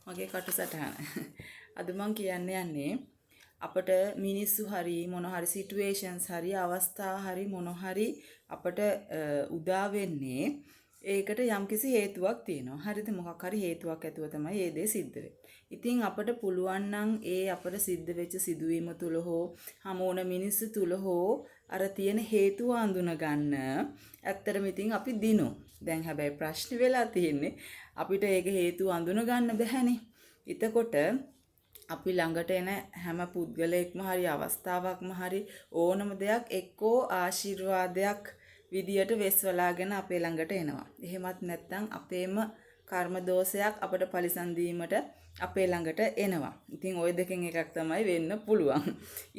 මගේ කටුසටහන. අද මම කියන්න යන්නේ අපට මිනිස්සු හරි මොන හරි සිටුේෂන්ස් හරි අවස්ථා හරි මොන හරි අපට උදා වෙන්නේ ඒකට යම්කිසි හේතුවක් තියෙනවා. හරිද? මොකක් හරි හේතුවක් ඇතුව තමයි මේ දේ සිද්ධ වෙන්නේ. ඉතින් අපට පුළුවන් නම් ඒ අපට සිද්ධ වෙච්ච සිදුවීම තුල හෝ හමු වුණ මිනිස්සු තුල හෝ අර තියෙන හේතුව අඳුන ගන්න. ඇත්තටම ඉතින් අපි දිනු. දැන් හැබැයි ප්‍රශ්නේ වෙලා තියෙන්නේ අපිට ඒක හේතුව අඳුන ගන්න බැහැනේ. එතකොට අපි ළඟට එන හැම පුද්ගලයෙක්ම හරි අවස්ථාවක්ම හරි ඕනම දෙයක් එක්කෝ ආශිර්වාදයක් විදියට වෙස්වලාගෙන අපේ ළඟට එනවා. එහෙමත් නැත්නම් අපේම කර්ම දෝෂයක් අපට පරිසම් දීමට අපේ ළඟට එනවා. ඉතින් ওই දෙකෙන් එකක් තමයි වෙන්න පුළුවන්.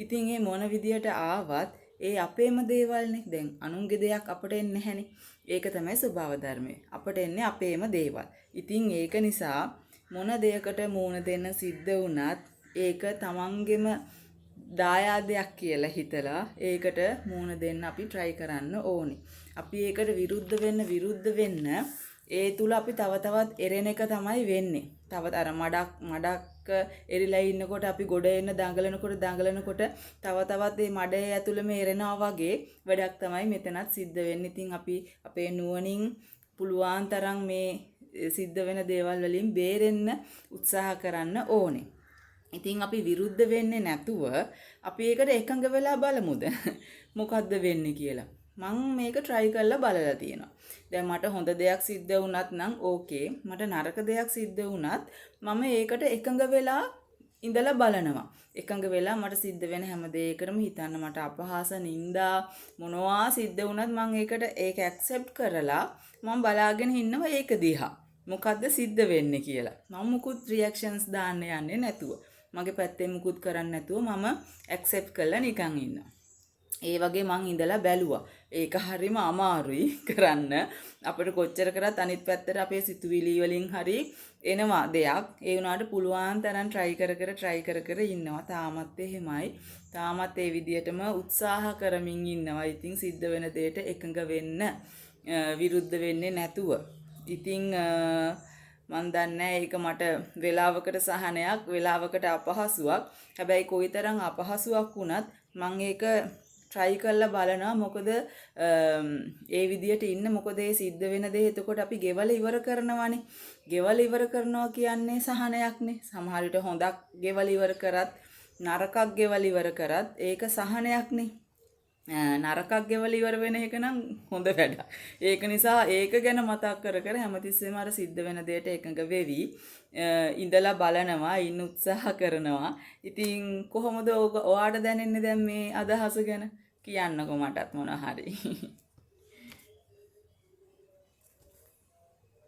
ඉතින් මේ මොන විදියට ආවත් ඒ අපේම දේවල්නේ. දැන් අනුන්ගේ දෙයක් අපට එන්නේ නැහැනේ. ඒක තමයි ස්වභාව ධර්මය. අපට එන්නේ අපේම දේවල්. ඉතින් ඒක නිසා මොන දෙයකට මූණ දෙන්න සිද්ධ වුණත් ඒක තමන්ගෙම දායාදයක් කියලා හිතලා ඒකට මූණ දෙන්න අපි try කරන්න ඕනේ. අපි ඒකට විරුද්ධ වෙන්න ඒ තුල අපි තව තවත් එරෙන එක තමයි වෙන්නේ. තව අර මඩක් එරිලා ඉන්නකොට අපි ගොඩ එන්න දඟලනකොට තව තවත් මේ මඩේ ඇතුළෙම එරෙනවා වගේ වැඩක් තමයි මෙතනත් සිද්ධ වෙන්නේ. ඉතින් අපි අපේ නුවණින් පුළුවන් තරම් මේ සිද්ධ වෙන දේවල් වලින් බේරෙන්න උත්සාහ කරන්න ඕනේ. ඉතින් අපි විරුද්ධ වෙන්නේ නැතුව අපි ඒකට එකඟ වෙලා බලමුද මොකද්ද වෙන්නේ කියලා. මම මේක try කරලා බලලා තියෙනවා. දැන් මට හොඳ දෙයක් සිද්ධ වුණත් නම් ඕකේ. මට නරක දෙයක් සිද්ධ වුණත් මම ඒකට එකඟ වෙලා ඉඳලා බලනවා. එකඟ වෙලා මට සිද්ධ වෙන හැම දෙයකටම හිතන්න මට අපහාස නින්දා මොනවා සිද්ධ වුණත් මම ඒක accept කරලා මම බලාගෙන ඉන්නවා ඒක දිහා. මොකද්ද සිද්ධ වෙන්නේ කියලා. මම මුකුත් reactions දාන්න යන්නේ නැතුව. මගේ පැත්තෙන් මුකුත් කරන්නේ නැතුව මම accept කරලා නිකන් ඉන්නවා. ඒ වගේ මං ඉඳලා බැලුවා. ඒක හරිම අමාරුයි කරන්න. අපිට කොච්චර කරත් අනිත් පැත්තට අපේ සිතුවිලි වලින් හරි එනවා දෙයක්. ඒ වුණාට පුළුවන් තරම් try කර ඉන්නවා. තාමත් එහෙමයි. තාමත් ඒ විදියටම උත්සාහ කරමින් ඉන්නවා. ඉතින් සිද්ධ වෙන දෙයට එකඟ වෙන්න විරුද්ධ වෙන්නේ නැතුව. ඉතින් මන් දන්නේ ඒක මට වෙලාවකට සහනයක් වෙලාවකට අපහසුයක්. හැබැයි කොයිතරම් අපහසුයක් වුණත් මම ඒක try කරලා බලනවා. මොකද ඒ විදියට ඉන්න මොකද ඒ සිද්ධ වෙන දේ එතකොට අපි ගෙවල ඉවර කරනවානේ. ගෙවල ඉවර කරනවා කියන්නේ සහනයක්නේ. සමහර විට හොඳක් ගෙවල ඉවර කරත් නරකක් ගෙවල ඉවර කරත් ඒක සහනයක්නේ. නරකක් ගෙවල ඉවර වෙන එක නම් හොඳ වැඩක්. ඒක නිසා ඒක ගැන මතක් කර හැමතිස්සෙම අර සිද්ධ වෙන දෙයට එකඟ වෙවි ඉඳලා බලනවා, ඉන්න උත්සාහ කරනවා. ඉතින් කොහොමද ඔයාට දැනෙන්නේ දැන් මේ අදහස ගැන? කියන්නකෝ මටත් මොනවා හරි.